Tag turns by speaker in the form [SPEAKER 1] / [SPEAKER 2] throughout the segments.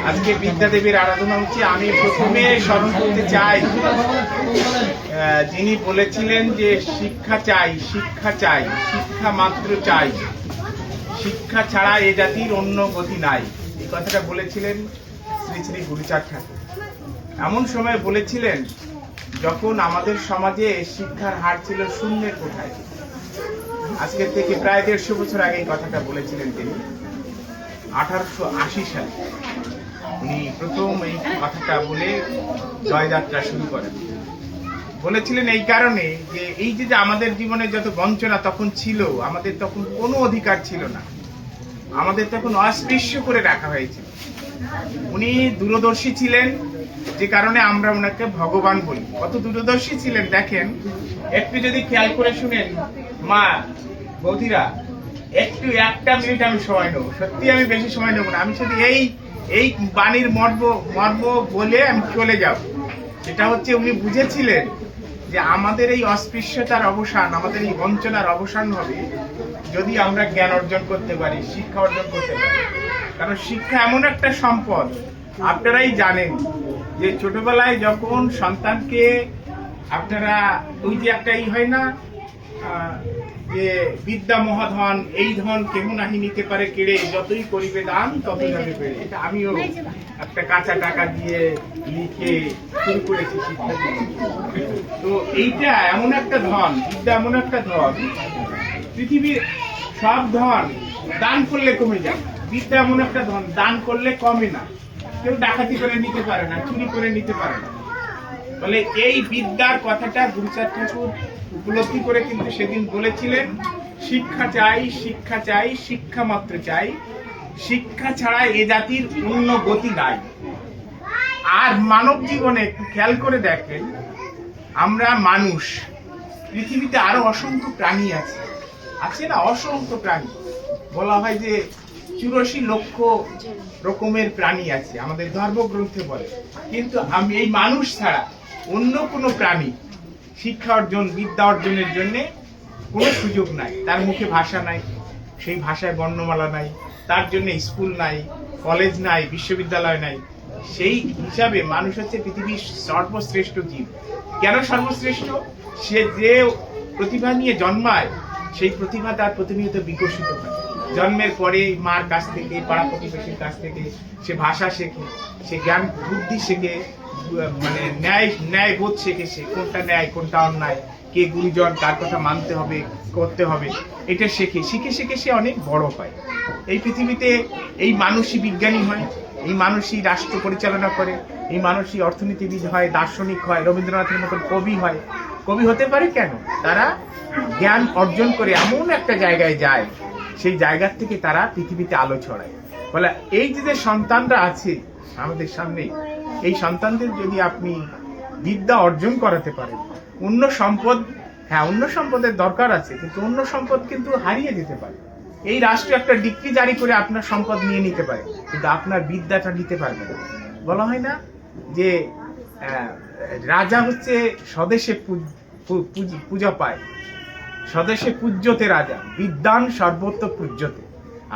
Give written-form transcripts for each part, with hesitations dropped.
[SPEAKER 1] আজকে বিদ্যা দেবীর আরাধনা হচ্ছে। আমি প্রথমে স্মরণ করতে চাই যিনি বলেছিলেন যে শিক্ষা চাই, শিক্ষা চাই, শিক্ষা মাত্র চাই, শিক্ষা ছাড়া এ জাতির অন্য গতি নাই। এই কথাটা বলেছিলেন শ্রী শ্রী গুরুচাঁদ ঠাকুর। এমন সময় বলেছিলেন যখন আমাদের সমাজে শিক্ষার হার ছিল শূন্যের কোঠায়। আজকের থেকে প্রায় 150 বছর আগে এই কথাটা বলেছিলেন তিনি। 1880 সালে উনি প্রথম এই কথাটা বলে জয়যাত্রা শুরু করেন। বলেছিলেন এই কারণে যে এই যে আমাদের জীবনে যত বঞ্চনা তখন ছিল, আমাদের তখন কোনো অধিকার ছিল না, আমাদের তখন অস্পৃশ্য করে রাখা হয়েছিল। উনি দূরদর্শী ছিলেন, যে কারণে আমরা ওনাকে ভগবান বলি। কত দূরদর্শী ছিলেন দেখেন, একটু যদি খেয়াল করে শুনেন, মা বৌদিরা একটু একটা মিনিট আমি সময় নেবো, সত্যি আমি বেশি সময় নেবো না, আমি শুধু এই বাণীর মর্ম বলে আমি চলে যাব। সেটা হচ্ছে উনি বুঝেছিলেন যে আমাদের এই অস্পৃশ্যতার অবসান, আমাদের এই বঞ্চনার অবসান হবে যদি আমরা জ্ঞান অর্জন করতে পারি, শিক্ষা অর্জন করতে পারি। কারণ শিক্ষা এমন একটা সম্পদ, আপনারাই জানেন যে ছোটবেলায় যখন সন্তানকে আপনারা ওই যে একটা হয় না যে বিদ্যা মহাধন, এই ধন কেহ নাহি নিতে পারে কেড়ে, যতই করিবে দান ততই যাবে পেড়ে। এটা আমিও একটা কাঁচা টাকা দিয়ে লিখে শুরু করেছি শিক্ষা। তো এইটা এমন একটা ধন, বিদ্যা এমন একটা ধন, পৃথিবীর সব ধন দান করলে কমে যায়, বিদ্যা এমন একটা ধন দান করলে কমে না। কেউ ডাকাতি করে নিতে পারে না, চুরি করে নিতে পারে না। বলে এই বিদ্যার কথাটা গুরুচাঁদ ঠাকুর উপলব্ধি করে কিন্তু সেদিন বলেছিলেন শিক্ষা চাই, শিক্ষা চাই, শিক্ষা মাত্র চাই, শিক্ষা ছাড়া এ জাতির অন্য গতি নাই। আর মানব জীবনে একটু খেয়াল করে দেখেন, আমরা মানুষ, পৃথিবীতে আরো অসংখ্য প্রাণী আছে, আছে না? অসংখ্য প্রাণী। বলা হয় যে 84 লক্ষ রকমের প্রাণী আছে, আমাদের ধর্মগ্রন্থে বলে। কিন্তু আমি এই মানুষ ছাড়া অন্য কোনো প্রাণী শিক্ষা অর্জন, বিদ্যা অর্জনের জন্য কোনো সুযোগ নাই। তার মুখে ভাষা নাই, সেই ভাষায় বর্ণমালা নাই, তার জন্য স্কুল নাই, কলেজ নাই, বিশ্ববিদ্যালয় নাই। সেই হিসাবে মানুষ হচ্ছে পৃথিবীর সর্বশ্রেষ্ঠ জীব। কেন সর্বশ্রেষ্ঠ? সে যে প্রতিভা নিয়ে জন্মায়, সেই প্রতিভা তার প্রতিনিয়ত বিকশিত হয়। জন্মের পরে মার কাছ থেকে, পাড়া প্রতিবেশীর কাছ থেকে সে ভাষা শেখে, সে জ্ঞান বুদ্ধি শেখে, মানে ন্যায় বোধ শেখে, সে কোনটা ন্যায় কোনটা অন্যায়, কে গুরুজন, কার কথা মানতে হবে, করতে হবে, এটা শেখে। শিখে শিখে সে অনেক বড় হয়। এই পৃথিবীতে এই মানুষই বিজ্ঞানী হয়, এই মানুষই রাষ্ট্র পরিচালনা করে, এই মানুষই অর্থনীতিবিদ হয়, দার্শনিক হয়, রবীন্দ্রনাথের মতন কবি হয়। কবি হতে পারে কেন? তারা জ্ঞান অর্জন করে এমন একটা জায়গায় যায়, সেই জায়গার থেকে তারা পৃথিবীতে আলো ছড়ায়। বলে এই যে সন্তানরা আছে আমাদের সামনে, এই সন্তানদের যদি আপনি বিদ্যা অর্জন করাতে পারেন, অন্য সম্পদ, হ্যাঁ অন্য সম্পদের দরকার আছে, কিন্তু অন্য সম্পদ কিন্তু হারিয়ে যেতে পারে। এই রাষ্ট্র একটা ডিক্রি জারি করে আপনার সম্পদ নিয়ে নিতে পারে, কিন্তু আপনার বিদ্যাটা নিতে পারবে না। বলা হয় না যে রাজা হচ্ছে স্বদেশে পূজা পায়, স্বদেশে পূজ্যতে রাজা, বিদ্যান সর্বত্র পূজ্যতে।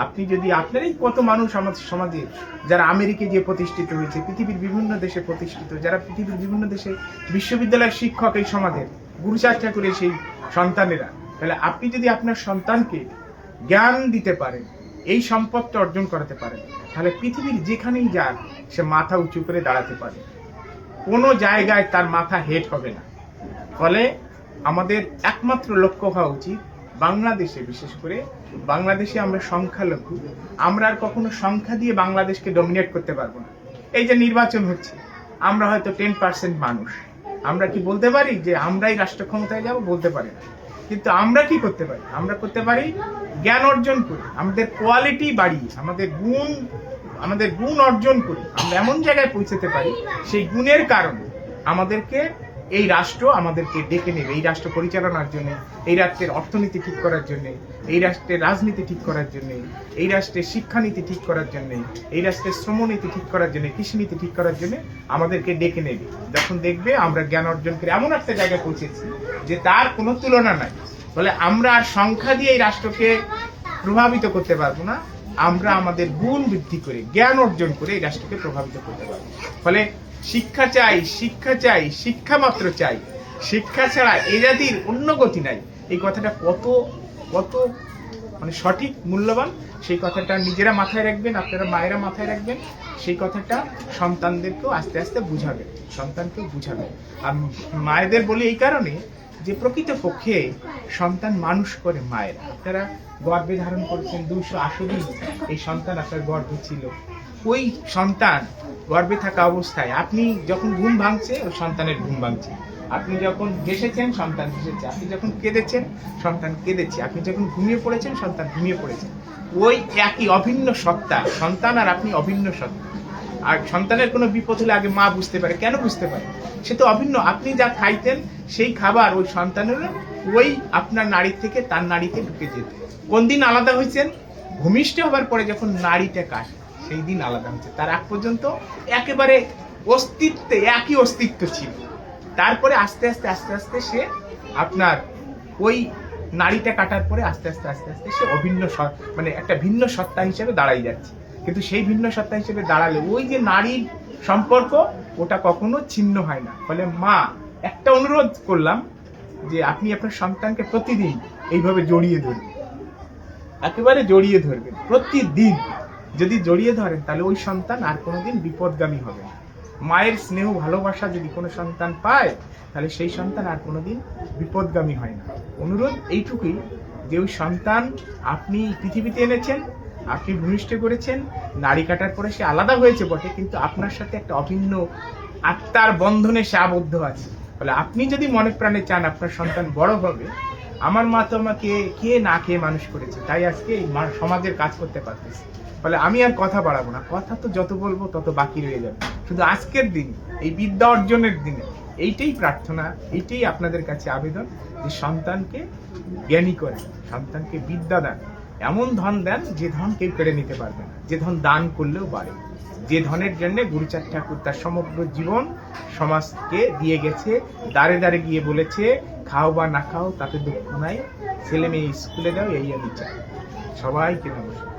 [SPEAKER 1] আপনি যদি আপনার এই কত মানুষ আমাদের সমাজে যারা আমেরিকায় গিয়ে প্রতিষ্ঠিত হয়েছে, পৃথিবীর বিভিন্ন দেশে প্রতিষ্ঠিত, যারা পৃথিবীর বিভিন্ন দেশে বিশ্ববিদ্যালয়ের শিক্ষক, এই সমাজের গুরুচাঁদ ঠাকুরের সেই সন্তানেরা, তাহলে আপনি যদি আপনার সন্তানকে জ্ঞান দিতে পারেন, এই সম্পদটা অর্জন করাতে পারেন, তাহলে পৃথিবীর যেখানেই যান সে মাথা উঁচু করে দাঁড়াতে পারে, কোনো জায়গায় তার মাথা হেট হবে না। ফলে আমাদের একমাত্র লক্ষ্য হওয়া উচিত, বাংলাদেশে বিশেষ করে, বাংলাদেশে আমরা সংখ্যালঘু, আমরা আর কখনো সংখ্যা দিয়ে বাংলাদেশকে ডমিনেট করতে পারবো না। এই যে নির্বাচন হচ্ছে, আমরা হয়তো 10% মানুষ, আমরা কি বলতে পারি যে আমরাই রাষ্ট্র ক্ষমতায় যাব? বলতে পারি না। কিন্তু আমরা কি করতে পারি? আমরা করতে পারি জ্ঞান অর্জন করি, আমাদের কোয়ালিটি বাড়িয়ে, আমাদের গুণ অর্জন করি, আমরা এমন জায়গায় পৌঁছতে পারি, সেই গুণের কারণে আমাদেরকে এই রাষ্ট্র আমাদেরকে ডেকে নেবে, এই রাষ্ট্র পরিচালনার জন্য, এই রাষ্ট্রের অর্থনীতি ঠিক করার জন্য, এই রাষ্ট্রের রাজনীতি ঠিক করার জন্য, এই রাষ্ট্রের শিক্ষানীতি ঠিক করার জন্য, এই রাষ্ট্রের শ্রমনীতি ঠিক করার জন্য, কৃষিনীতি ঠিক করার জন্য আমাদেরকে ডেকে নেবে। যখন দেখবে আমরা জ্ঞান অর্জন করে এমন একটা জায়গায় পৌঁছেছি যে তার কোনো তুলনা নাই, বলে আমরা আর সংখ্যা দিয়ে এই রাষ্ট্রকে প্রভাবিত করতে পারবো না, আমরা আমাদের গুণ বৃদ্ধি করে জ্ঞান অর্জন করে এই রাষ্ট্রকে প্রভাবিত করতে পারব। ফলে শিক্ষা চাই, শিক্ষা চাই, শিক্ষা মাত্র চাই, শিক্ষা ছাড়া এ জাতির অন্য গতি নাই। এই কথাটা কত কত মানে সঠিক, মূল্যবান, সেই কথাটা নিজেরা মাথায় রাখবেন, আপনারা মায়েরা মাথায় রাখবেন। সেই কথাটা সন্তানদেরকেও আস্তে আস্তে বুঝাবেন, সন্তানকেও বুঝাবেন। আর মায়েদের বলি এই কারণে যে প্রকৃতপক্ষে সন্তান মানুষ করে মায়েরা। আপনারা গর্ভে ধারণ করছেন 280 দিন, এই সন্তান আপনার গর্ভে ছিল। ওই সন্তান গর্ভে থাকা অবস্থায় আপনি যখন ঘুম ভাঙছে, ওই সন্তানের ঘুম ভাঙছে। আপনি যখন হেসেছেন, সন্তান হেসেছে। আপনি যখন কেঁদেছেন, সন্তান কেঁদেছে। আপনি যখন ঘুমিয়ে পড়েছেন, সন্তান ঘুমিয়ে পড়েছে। ওই একই অভিন্ন সত্তা, সন্তান আর আপনি অভিন্ন সত্তা। আর সন্তানের কোনো বিপদ হলে আগে মা বুঝতে পারে। কেন বুঝতে পারে? সে তো অভিন্ন। আপনি যা খাইতেন সেই খাবার ওই সন্তানের ওই আপনার নাড়ি থেকে তার নাড়িতে ঢুকে যেত। কোন দিন আলাদা হয়েছেন? ভূমিষ্ঠ হবার পরে যখন নাড়িটা কাটে, সেই দিন আলাদা হচ্ছে। তার আগ পর্যন্ত একেবারে অস্তিত্বে একই অস্তিত্ব ছিল। তারপরে আস্তে আস্তে আস্তে আস্তে সে আপনার ওই নাড়িটা কাটার পরে আস্তে আস্তে আস্তে আস্তে সে অভিন্ন মানে একটা ভিন্ন সত্তা হিসেবে দাঁড়াই যাচ্ছে। কিন্তু সেই ভিন্ন সত্তা হিসেবে দাঁড়ালে ওই যে নারীর সম্পর্ক, ওটা কখনো ছিন্ন হয় না। ফলে মা, একটা অনুরোধ করলাম যে আপনি আপনার সন্তানকে প্রতিদিন এইভাবে জড়িয়ে ধরবেন, একেবারে জড়িয়ে ধরবেন। প্রতিদিন যদি জড়িয়ে ধরেন, তাহলে ওই সন্তান আর কোনোদিন বিপদগামী হবে না। মায়ের স্নেহ ভালোবাসা যদি কোনো সন্তান পায়, তাহলে সেই সন্তান আর কোনোদিন বিপদগামী হয় না। অনুরোধ এইটুকুই যে ওই সন্তান আপনি পৃথিবীতে এনেছেন, আপনি ভূমিষ্ঠ করেছেন, নাড়ি কাটার পরে সে আলাদা হয়েছে বটে, কিন্তু আপনার সাথে একটা অভিন্ন আত্মার বন্ধনে সে আবদ্ধ আছে। ফলে আপনি যদি মনে প্রাণে চান আপনার সন্তান বড় হবে, আমার মা তো আমাকে খেয়ে না খেয়ে মানুষ করেছে, তাই আজকে এই সমাজের কাজ করতে পারতেছি। ফলে আমি আর কথা বাড়াবো না, কথা তো যত বলবো তত বাকি রয়ে যাবে। শুধু আজকের দিন, এই বিদ্যা অর্জনের দিনে এইটাই প্রার্থনা, এইটাই আপনাদের কাছে আবেদন যে সন্তানকে জ্ঞানী করেন, সন্তানকে বিদ্যা দেন, এমন ধন দেন যে ধন কেউ কেড়ে নিতে পারবে না, যে ধন দান করলেও বাড়ে, যে ধনের জন্য গুরুচাঁদ ঠাকুর তার সমগ্র জীবন সমাজকে দিয়ে গেছে। দাঁড়ে দাঁড়ে গিয়ে বলেছে, খাও বা না খাও তাতে দুঃখ নাই, ছেলে মেয়ে স্কুলে দাও, এই আমি চাই। সবাইকে নমস্কার।